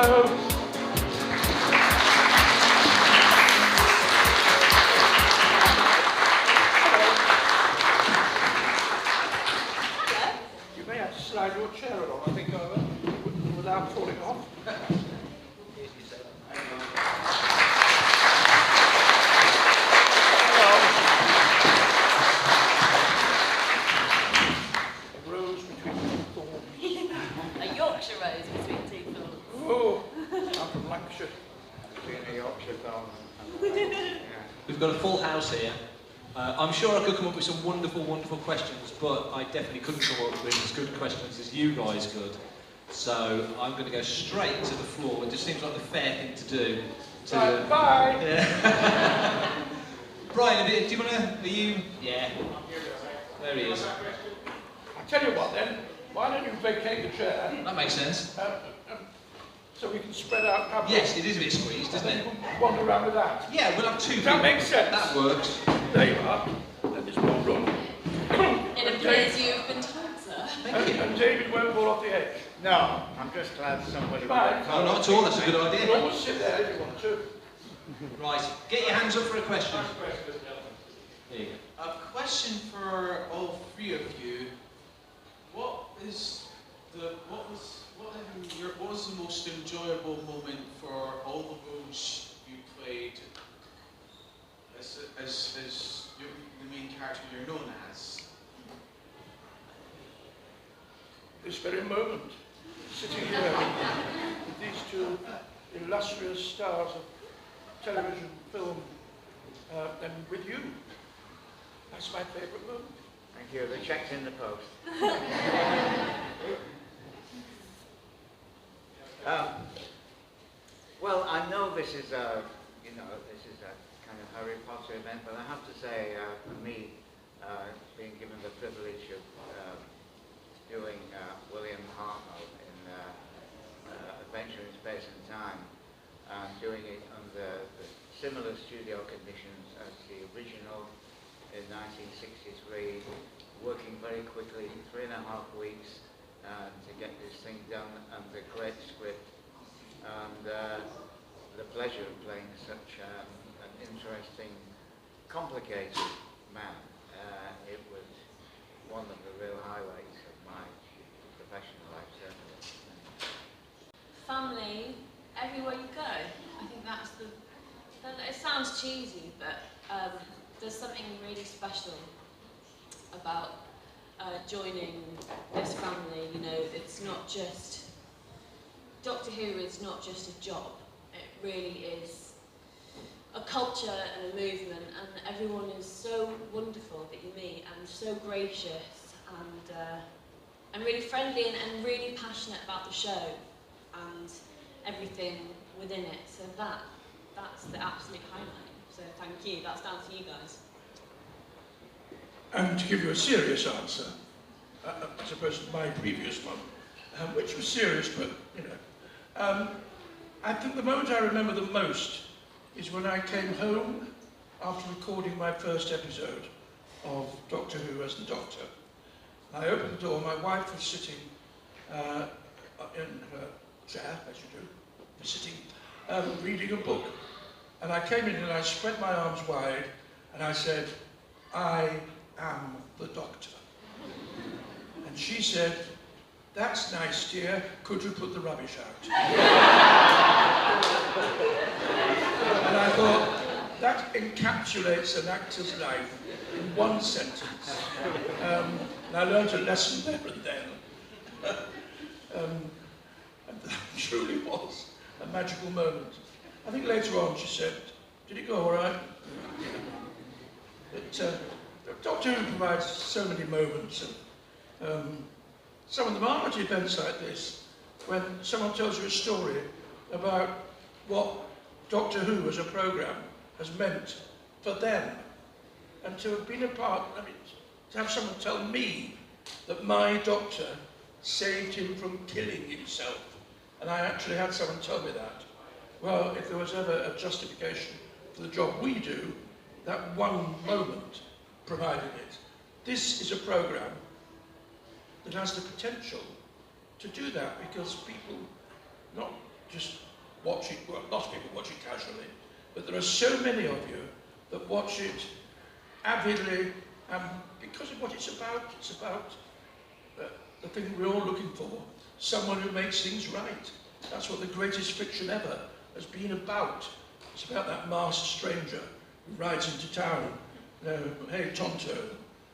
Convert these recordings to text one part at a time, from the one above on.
Hello. You may have to slide your chair along, I think, without falling off. We've got a full house here. I'm sure I could come up with some wonderful, wonderful questions, but I definitely couldn't come up with as good questions as you guys could. So I'm going to go straight to the floor. It just seems like the fair thing to do. Bye. Yeah. Brian, do you want to? Are you? Yeah. There he is. I tell you what, then. Why don't you vacate the chair? That makes sense. So we can spread out. Yes, it is a bit squeezed, isn't it? Wander around with that. Yeah, we'll have two. That makes sense. That works. There you are. Then there's more room. It appears you've been told, sir. Thank you. And David won't fall off the edge. No, I'm just glad somebody... Bye. No, not at all. That's a good idea. You can always sit there if you want to. Right, get your hands up for a question. There you go. A question for all three of you. What was the most enjoyable moment for all the roles you played as the main character you're known as? This very moment, sitting here with these two illustrious stars of television, film, and with you. That's my favourite moment. Thank you. The check's in the post. Well, I know this is a kind of Harry Potter event, but I have to say, for me, being given the privilege of doing William Hartnell in Adventure in Space and Time, and doing it under the similar studio conditions as the original in 1963, working very quickly, 3.5 weeks, to get this thing done, and the great script, and the pleasure of playing such an interesting, complicated man. It was one of the real highlights of my professional life, certainly. Family, everywhere you go. I think that's the... It sounds cheesy, but there's something really special about joining this family. You know, it's not just... Doctor Who is not just a job. It really is a culture and a movement, and everyone is so wonderful that you meet, and so gracious, and really friendly, and really passionate about the show and everything within it. So that's the absolute highlight. So thank you. That's down to you guys. And to give you a serious answer, as opposed to my previous one, which was serious, but, you know, I think the moment I remember the most is when I came home after recording my first episode of Doctor Who as the Doctor. I opened the door, my wife was sitting in her chair, as you do, sitting, reading a book. And I came in and I spread my arms wide and I said, "I am the Doctor." And she said, "That's nice, dear. Could you put the rubbish out?" And I thought, that encapsulates an actor's life in one sentence. And I learned a lesson there and then. And that truly was a magical moment. I think later on she said, "Did it go all right?" But Doctor Who provides so many moments. And, some of them are at events like this, when someone tells you a story about what Doctor Who as a programme has meant for them. And to have been a part, I mean, to have someone tell me that my doctor saved him from killing himself. And I actually had someone tell me that. Well, if there was ever a justification for the job we do, that one moment provided it. This is a programme that has the potential to do that, because people, not just watch it, well, lots of people watch it casually, but there are so many of you that watch it avidly, and because of what it's about the thing we're all looking for, someone who makes things right. That's what the greatest fiction ever has been about. It's about that masked stranger who rides into town, you know, hey Tonto,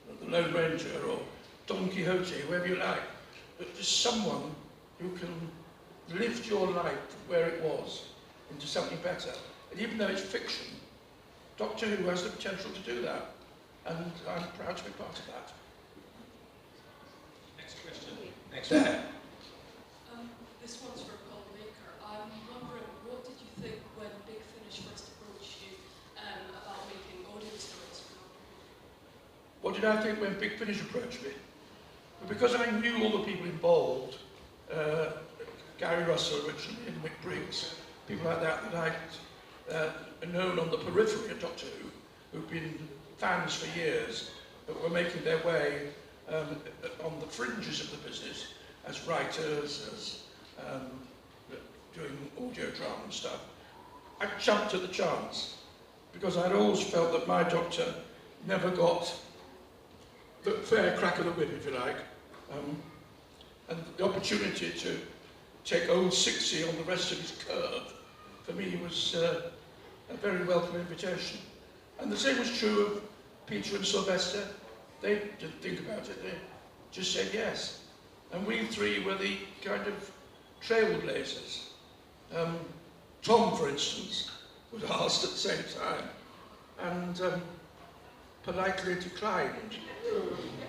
or the Lone Ranger, or Don Quixote, whoever you like, but just someone who can lift your life from where it was into something better. And even though it's fiction, Doctor Who has the potential to do that, and I'm proud to be part of that. Next question. Next one. There. This one's for Paul Baker. I'm wondering, what did you think when Big Finish first approached you about making audio stories for them? What did I think when Big Finish approached me? Well, because I knew all the people involved, Gary Russell originally and Mick Briggs, people like that I'd known on the periphery of Doctor Who, who've been fans for years, but were making their way on the fringes of the business as writers, as doing audio drama and stuff. I jumped at the chance because I'd always felt that my Doctor never got the fair crack of the whip, if you like, and the opportunity to take old 60 on the rest of his curve, for me was a very welcome invitation. And the same was true of Peter and Sylvester. They didn't think about it, they just said yes. And we three were the kind of trailblazers. Tom, for instance, was asked at the same time, and politely declined,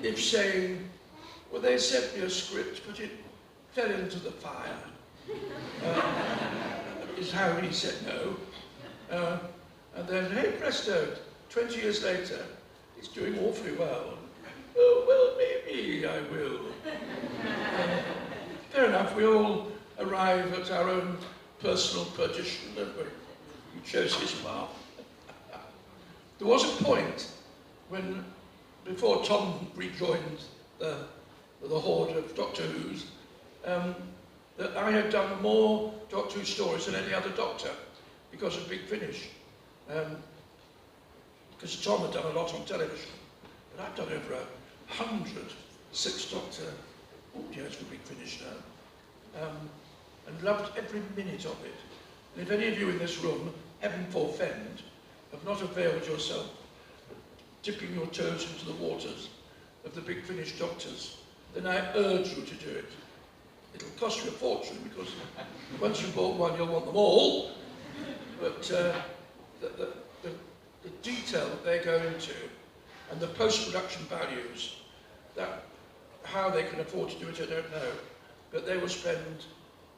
if saying, well, they sent me a script, but it fell into the fire, is how he said no. And then, hey presto, 20 years later, it's doing awfully well. Oh, well, maybe I will. Fair enough, we all arrive at our own personal perdition, don't we? He chose his path. There was a point when, before Tom rejoined the horde of Doctor Who's, that I had done more Doctor Who stories than any other Doctor because of Big Finish. Because Tom had done a lot on television, but I've done over 100 Sixth Doctor audios for Big Finish now, and loved every minute of it. And if any of you in this room, heaven forfend, have not availed yourself dipping your toes into the waters of the Big Finish Doctors, then I urge you to do it. It'll cost you a fortune, because once you've bought one, you'll want them all. But the detail that they go into, and the post-production values, that how they can afford to do it, I don't know. But they will spend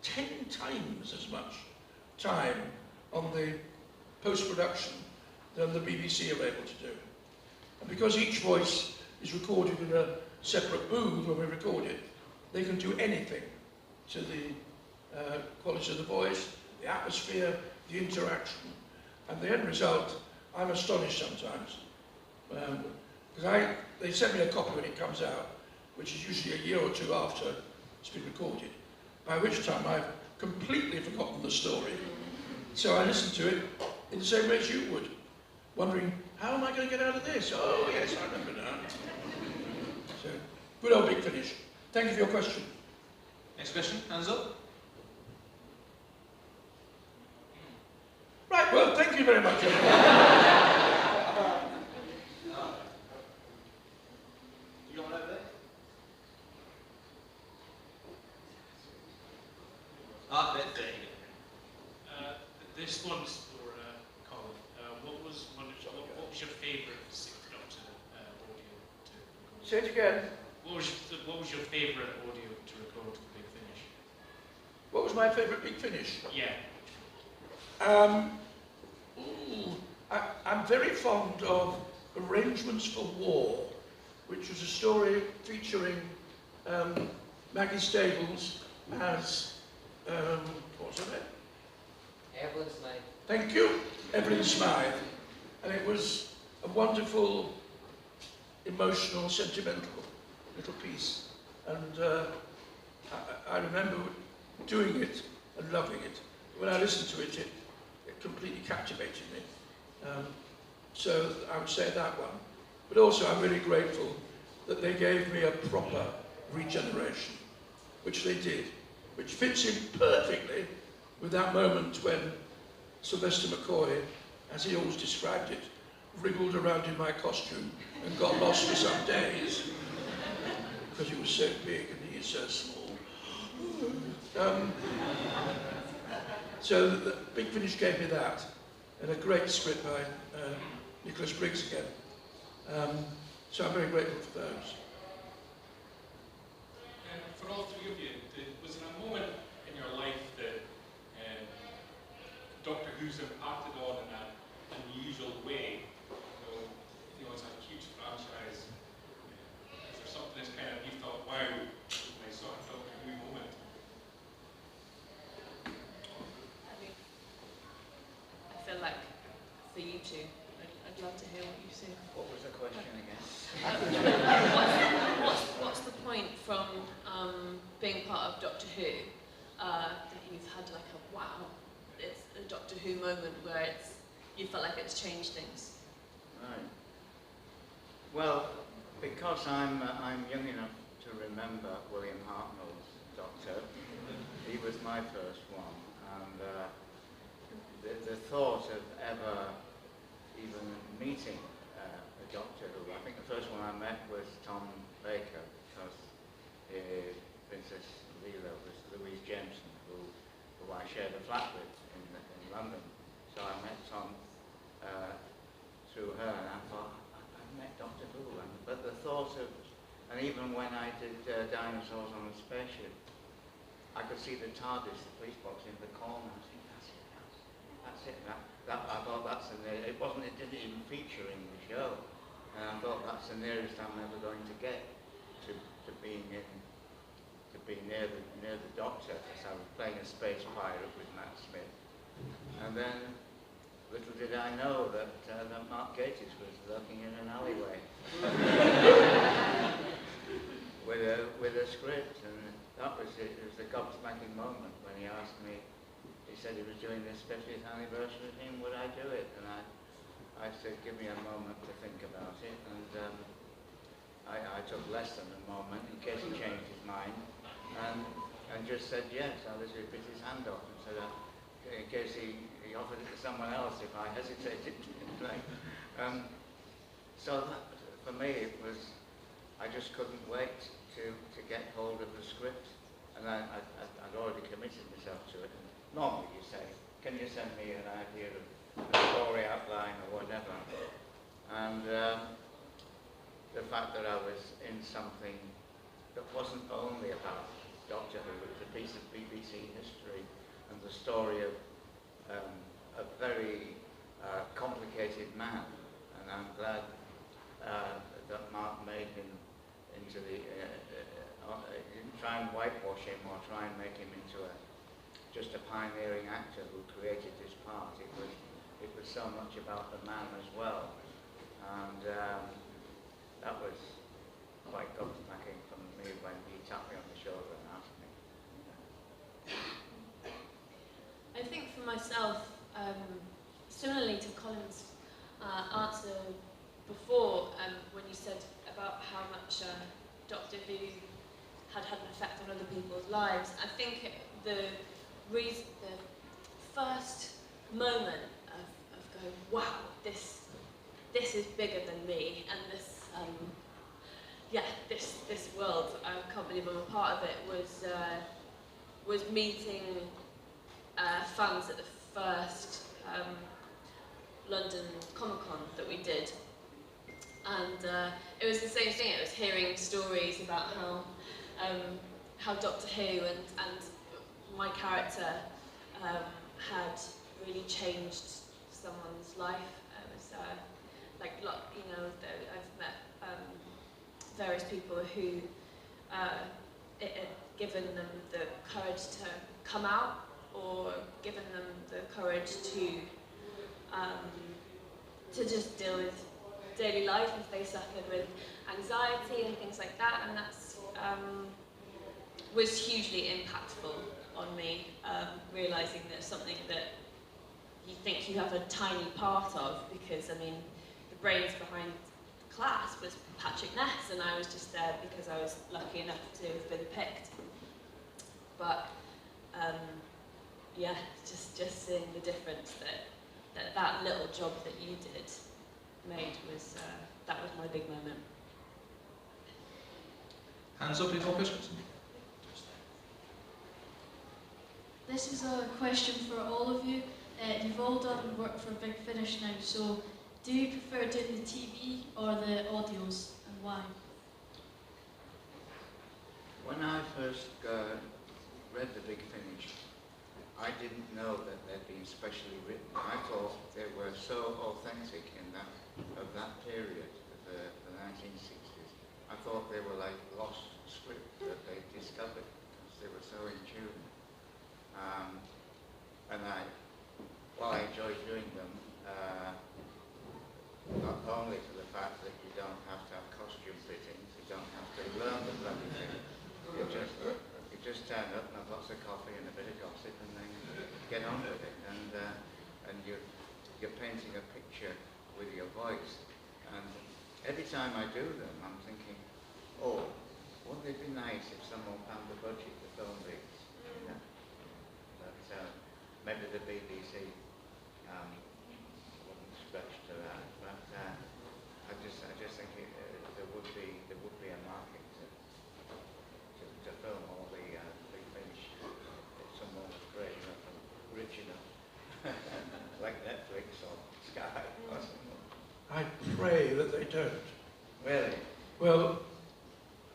10 times as much time on the post-production than the BBC are able to do. And because each voice is recorded in a separate booth when we record it, they can do anything to the quality of the voice, the atmosphere, the interaction. And the end result, I'm astonished sometimes. Because they send me a copy when it comes out, which is usually a year or two after it's been recorded, by which time I've completely forgotten the story. So I listen to it in the same way as you would, wondering, how am I going to get out of this? Oh, yes, I remember now. So, good old Big Finish. Thank you for your question. Next question, hands up. Right, well, thank you very much. You got one over there? There you go. This one's for Colin. What was your favourite Sixth Doctor audio to record? Say it again. What was your favourite audio to record for Big Finish? What was my favourite Big Finish? Yeah. I'm very fond of Arrangements for War, which was a story featuring Maggie Stables as, what's her name? Evelyn Smythe. Thank you, Evelyn Smythe. And it was a wonderful, emotional, sentimental little piece. And I remember doing it and loving it. when I listened to it, it completely captivated me. So I would say that one. But also I'm really grateful that they gave me a proper regeneration, which they did, which fits in perfectly with that moment when Sylvester McCoy, as he always described it, wriggled around in my costume and got lost for some days because he was so big and he is so small. So the Big Finish gave me that, and a great script by Nicholas Briggs again. So I'm very grateful for those. And for all three of you, was there a moment in your life that Doctor Who's impacted on in an unusual way? You know, it's a huge franchise. Is there something that's kind of, you thought, wow, I saw a Doctor Who moment? I feel like for you two, I'd love to hear what you think. What was the question again? What's the point from being part of Doctor Who that you've had like a wow, it's a Doctor Who moment where you felt like it's changed things? Right. Well, because I'm young enough to remember William Hartnell's Doctor, he was my first one, and the thought of ever even meeting a Doctor Who, I think the first one I met was Tom Baker, because Princess Leela was Louise Jameson, who I shared a flat with in London. So I met Tom through her, and I thought, I've met Doctor Who. But the thought of, and even when I did Dinosaurs on a Spaceship, I could see the TARDIS, the police box, in the corner. I was thinking, that's it. I thought that's the nearest. It didn't even feature in the show. And I thought that's the nearest I'm ever going to get to being near the Doctor, because I was playing a space pirate with Matt Smith. And then little did I know that Mark Gatiss was lurking in an alleyway with a script, and that was it. It was a gobsmacking moment when he asked me. He said he was doing this 50th anniversary thing. Would I do it? And I said, give me a moment to think about it. And I took less than a moment in case he changed his mind, and just said yes. I was bit his hand off and said, in case he offered it to someone else if I hesitated to play. So that, for me, it was, I just couldn't wait to get hold of the script, and I'd already committed myself to it. And normally you say, can you send me an idea of the story outline or whatever? And the fact that I was in something that wasn't only about Doctor Who, it was a piece of BBC history and the story of a very complicated man, and I'm glad that Mark made him into the, didn't try and whitewash him or try and make him into just a pioneering actor who created this part. It was so much about the man as well, and that was quite gobsmacking for me when he tapped me on the shoulder and asked me. I think for myself, similarly to Colin's answer before, when you said about how much Doctor Who had an effect on other people's lives, I think the first moment of going, wow, this is bigger than me, and this world, I can't believe I'm a part of it, was meeting fans at the first London Comic-Con that we did, and it was the same thing. It was hearing stories about how Doctor Who and my character had really changed someone's life. It was I've met various people who it had given them the courage to come out, or given them the courage to just deal with daily life if they suffered with anxiety and things like that, and that's was hugely impactful on me, realising that something that you think you have a tiny part of, because I mean, the brains behind the class was Patrick Ness, and I was just there because I was lucky enough to have been picked. But yeah, just seeing the difference that little job that you did made was that was my big moment. Hands up, any more questions? This is a question for all of you. You've all done work for Big Finish now, so do you prefer doing the TV or the audios, and why? When I first read The Big Finish, I didn't know that they'd been specially written. I thought they were so authentic in that period, the 1960s. I thought they were like lost script that they discovered because they were so in tune. And while I enjoyed doing them, not only for the fact that you don't have to have costume fittings, you don't have to learn the bloody thing. You just turn up and have lots of coffee and a bit of gossip and then get on with it. And you're painting a picture with your voice. And every time I do them, I'm thinking, oh, wouldn't it be nice if someone found the budget to film these? Yeah. But maybe the BBC wouldn't stretch to that. But I just think there would be a market to film all the Big Finish if someone was brave enough and rich enough, like Netflix or Sky or something. I pray that they don't. Really? Well,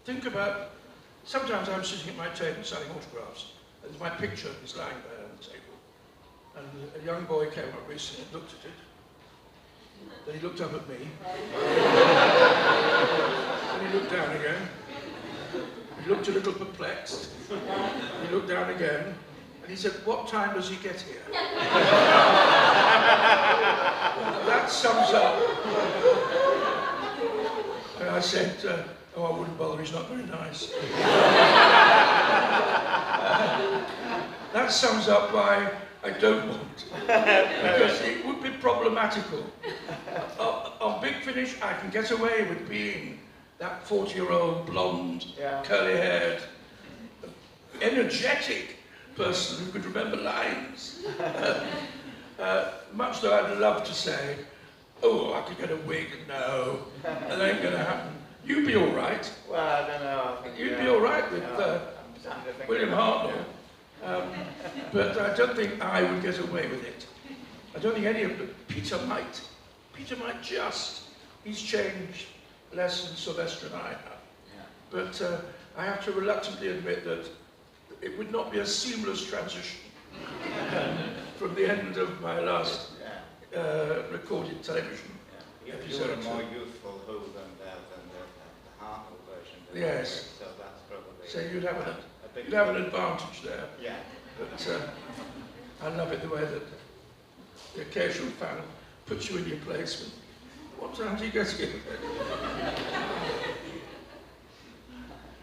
think about, sometimes I'm sitting at my table selling autographs, and my picture is lying there on the table. And a young boy came up recently and looked at it. Then he looked up at me. Then he looked down again. He looked a little perplexed. He looked down again. And he said, "What time does he get here?" That sums up. And I said, "Oh, I wouldn't bother, he's not very nice." That sums up why I don't want. Because it would be problematical. On Big Finish, I can get away with being that 40-year-old, blonde, curly-haired, energetic person who could remember lines. Much though I'd love to say, "Oh, I could get a wig." No, that ain't going to happen. You'd be all right. Well, I don't know. You'd be all right with William Hartnell. But I don't think I would get away with it. I don't think any of them. Peter might. Peter might just. He's changed less than Sylvester and I have. Yeah. But I have to reluctantly admit that it would not be a seamless transition from the end of my last recorded television episode. You were more youthful Who than the Hartnell version. Yes. So that's probably. So you'd have an advantage there. Yeah. But I love it the way that the occasional fan puts you in your place. And, what time do you go to get?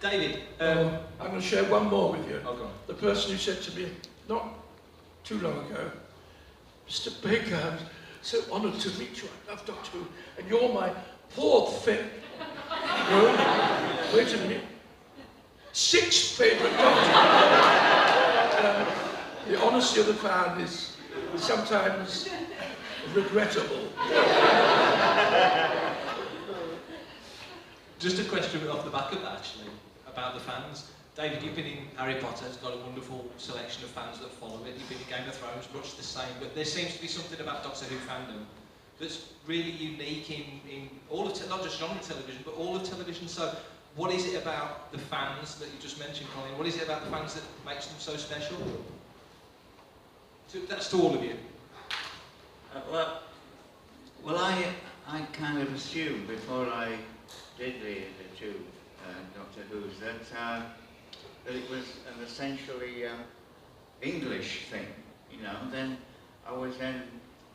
David, I'm going to share one more with you. Oh, go on. The person who said to me not too long ago, "Mr. Baker, I'm so honoured to meet you. I love Doctor Who, and you're my fourth fifth." No, wait a minute. Sixth favourite Doctor. The honesty of the fan is sometimes regrettable. Just a question off the back of that, actually, about the fans. David, you've been in Harry Potter, it's got a wonderful selection of fans that follow it. You've been in Game of Thrones, much the same, but there seems to be something about Doctor Who fandom that's really unique in all of, not just genre television, but all of television. So what is it about the fans that you just mentioned, Colin? What is it about the fans that makes them so special? That's to all of you. Well, I kind of assumed before I did the two Doctor Who's that it was an essentially English thing, you know. Then I was in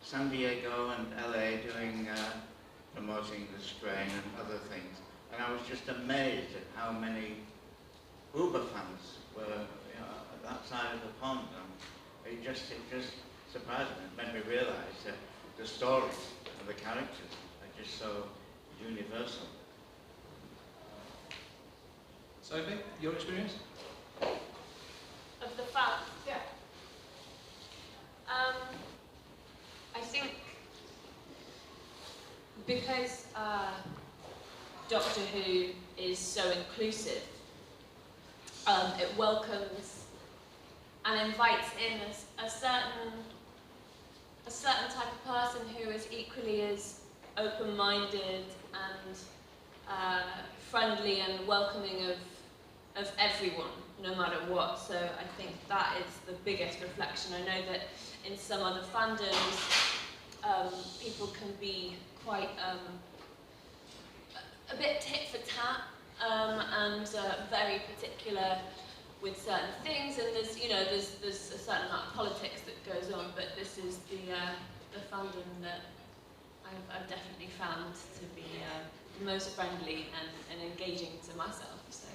San Diego and LA doing promoting The Strain and other things, and I was just amazed at how many Uber fans were, you know, at that side side of the pond. It just surprised me. It made me realise that the stories and the characters are just so universal. Sophie, your experience? Of the fans? Yeah. I think because Doctor Who is so inclusive, it welcomes and invites in a certain type of person who is equally as open-minded and friendly and welcoming of everyone, no matter what. So I think that is the biggest reflection. I know that in some other fandoms, people can be quite a bit tit for tat and very particular with certain things, and there's a certain amount of politics that goes on. But this is the fandom that I've definitely found to be the most friendly and engaging to myself. So.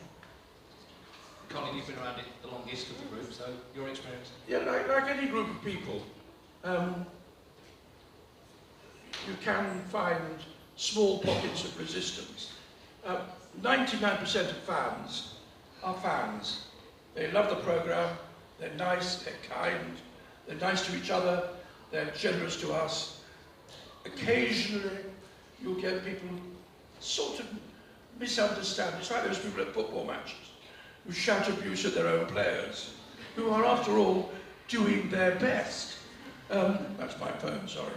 Colin, you've been around it the longest of the group, so your experience? Yeah, like any group of people, you can find small pockets of resistance. 99% of fans are fans. They love the programme, they're nice, they're kind, they're nice to each other, they're generous to us. Occasionally, you'll get people sort of misunderstand. It's like those people at football matches who shout abuse at their own players, who are, after all, doing their best. That's my phone, sorry.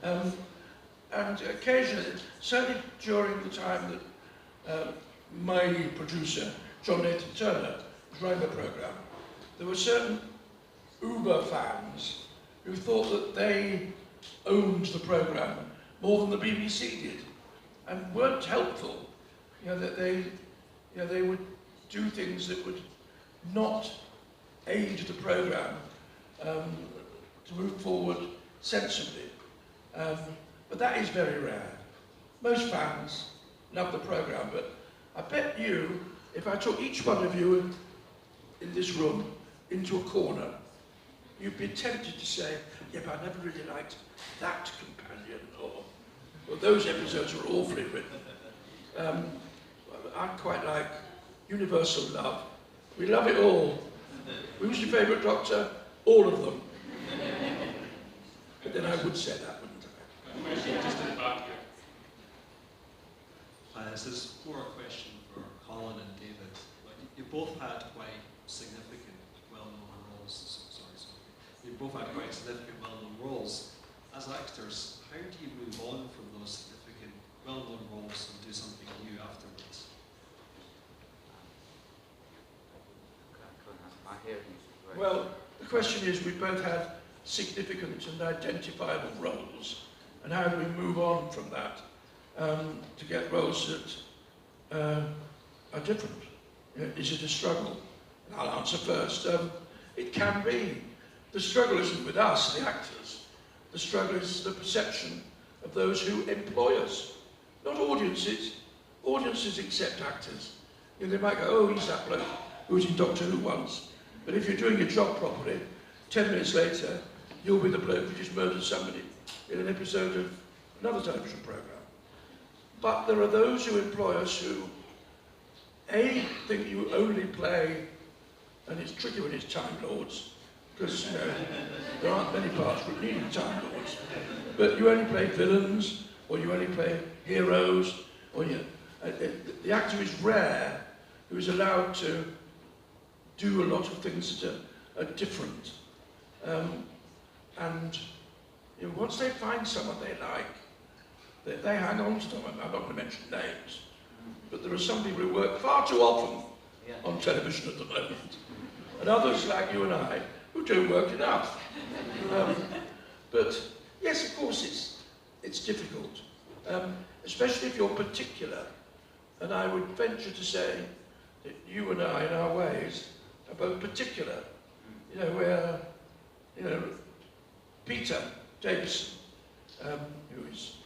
And occasionally, certainly during the time that my producer, John Nathan Turner, was running the programme, there were certain Uber fans who thought that they owned the programme more than the BBC did, and weren't helpful. That they would do things that would not aid the programme to move forward sensibly. But that is very rare. Most fans love the programme, but I bet you, if I took each one of you in this room into a corner, you'd be tempted to say, yeah, but I never really liked that companion, or those episodes were awfully written. I quite like universal love. We love it all. Who's your favourite Doctor? All of them. But then I would say that, wouldn't I? Just in the back here. This is more a question for Colin and David. You both had quite significant, well-known roles. You both had quite significant, well-known roles. As actors, how do you move on from those significant, well-known roles and do something new afterwards? Well, the question is, we both had significant and identifiable roles, and how do we move on from that to get roles that are different? Is it a struggle? And I'll answer first. It can be. The struggle isn't with us, the actors. The struggle is the perception of those who employ us, not audiences. Audiences accept actors. They might go, oh, he's that bloke who was in Doctor Who once. But if you're doing your job properly, 10 minutes later, you'll be the bloke who just murdered somebody in an episode of another television programme. But there are those who employ us who, A, think you only play, and it's tricky when it's Time Lords, because, there aren't many parts that need Time Lords. But you only play villains, or you only play heroes, or the actor is rare who is allowed to do a lot of things that are different. And once they find someone they like, they hang on to them. I'm not going to mention names, but there are some people who work far too often on television at the moment, and others like you and I who don't work enough. But yes, of course, it's difficult, especially if you're particular. And I would venture to say that you and I, in our ways, are both particular. Where Peter Davison, who is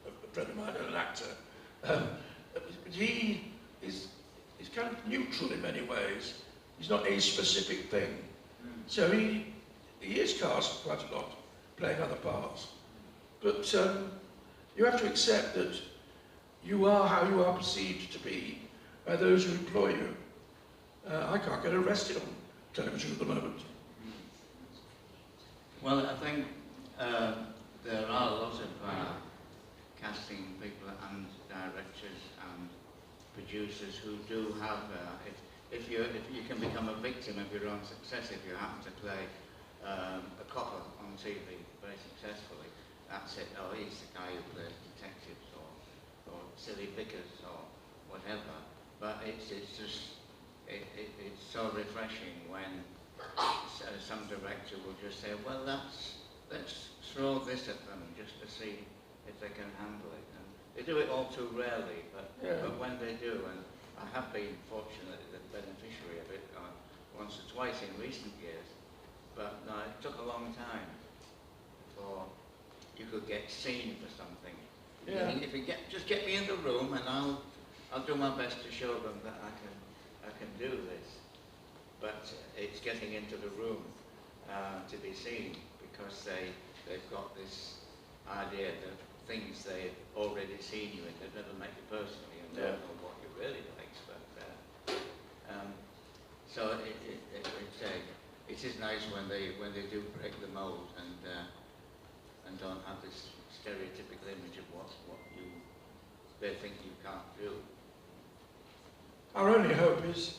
a friend of mine and an actor, he is kind of neutral in many ways. He's not a specific thing. So he is cast quite a lot, playing other parts. But you have to accept that you are how you are perceived to be by those who employ you. I can't get arrested on television at the moment. Well, I think there are a lot of casting people and directors and producers who do have, if you can become a victim of your own success, if you happen to play a copper on TV very successfully, that's it. Oh, he's the guy who plays detectives or silly Vickers or whatever. But it's so refreshing when some director will just say, well, let's throw this at them just to see if they can handle it. And they do it all too rarely, but when they do, and I have been fortunately the beneficiary of it once or twice in recent years, but no, it took a long time before you could get seen for something. Yeah. If you just get me in the room, and I'll do my best to show them that I can do this. But it's getting into the room to be seen, because they've got this idea that things they've already seen you in, they've never met you personally and don't know what you really like. But so it is nice when they do break the mold and don't have this stereotypical image of what they think you can't do. Our only hope is,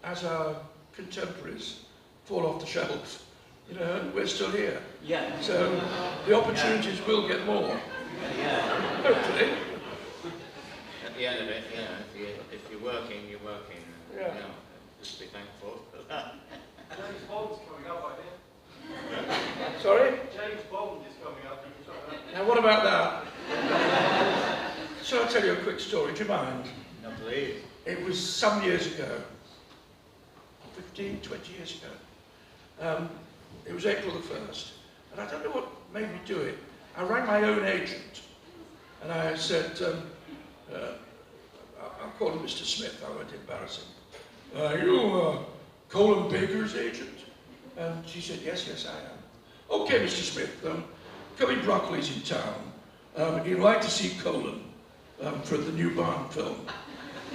as our contemporaries fall off the shelves, you know, we're still here. Yeah. So the opportunities will get more. Yeah. Hopefully. At the end of it, you know, if you're working, you're working. Yeah. You know, just be thankful for that. James Bond's coming up, I think. Sorry? James Bond is coming up. Now what about that? Shall I tell you a quick story? Do you mind? No, please. It was some years ago, 15, 20 years ago. It was April the 1st, and I don't know what made me do it. I rang my own agent, and I said, I'll call him Mr. Smith, I won't embarrass him. Are you Colin Baker's agent? And she said, yes, I am. Okay, Mr. Smith, Cubby Broccoli's in town. He'd like to see Colin for the new Bond film.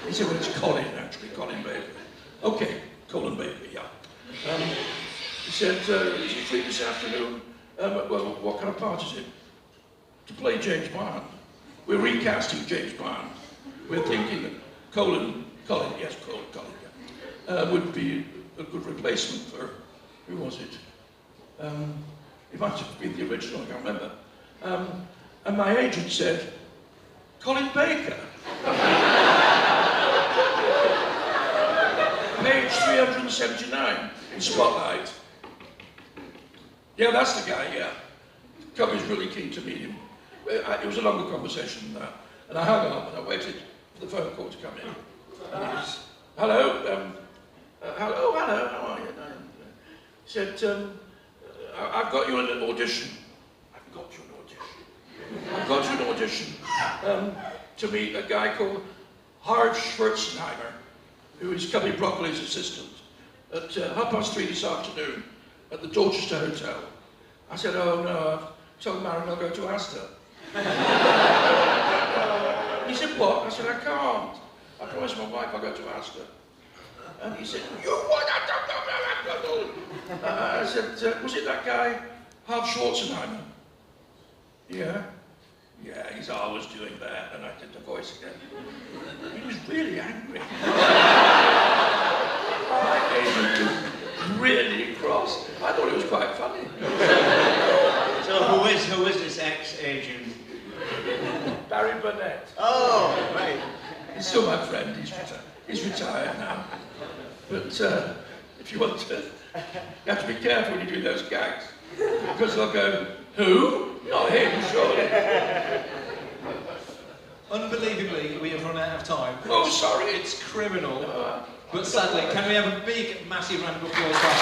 He said, well, it's Colin, actually, Colin Baker. Okay, Colin Baker, yeah. He said, is he free this afternoon? Well, what kind of part is it? To play James Bond. We're recasting James Bond. We're thinking that Colin, yeah, would be a good replacement for, who was it? It might have been the original, I can't remember. And my agent said, Colin Baker. Page 379 in Spotlight. Yeah, that's the guy, yeah. Cubby's really keen to meet him. It was a longer conversation than that. And I hung up and I waited for the phone call to come in. And he was, hello, hello, how are you? He said, I've got you an audition. I've got you an audition to meet a guy called Howard Schwarzenheimer, who is Cubby Broccoli's assistant, at 3:30 this afternoon at the Dorchester Hotel. I said, oh no, I've told Marion I'll go to Astor. He said, what? I said, I can't. I promised my wife I'll go to Astor. And he said, you what? I said, was it that guy, Howard Schwarzenheimer? Yeah. Yeah, he's always doing that. And I did the voice again. He was really angry. My agent was really cross. I thought it was quite funny. So who is this ex-agent? Barry Burnett. Oh, right. He's still my friend. He's retired now. But if you want to, you have to be careful when you do those gags, because they'll go, who? Not him, surely. Unbelievably, we have run out of time. Oh, sorry. It's criminal. But sadly, can we have a big, massive round of applause for our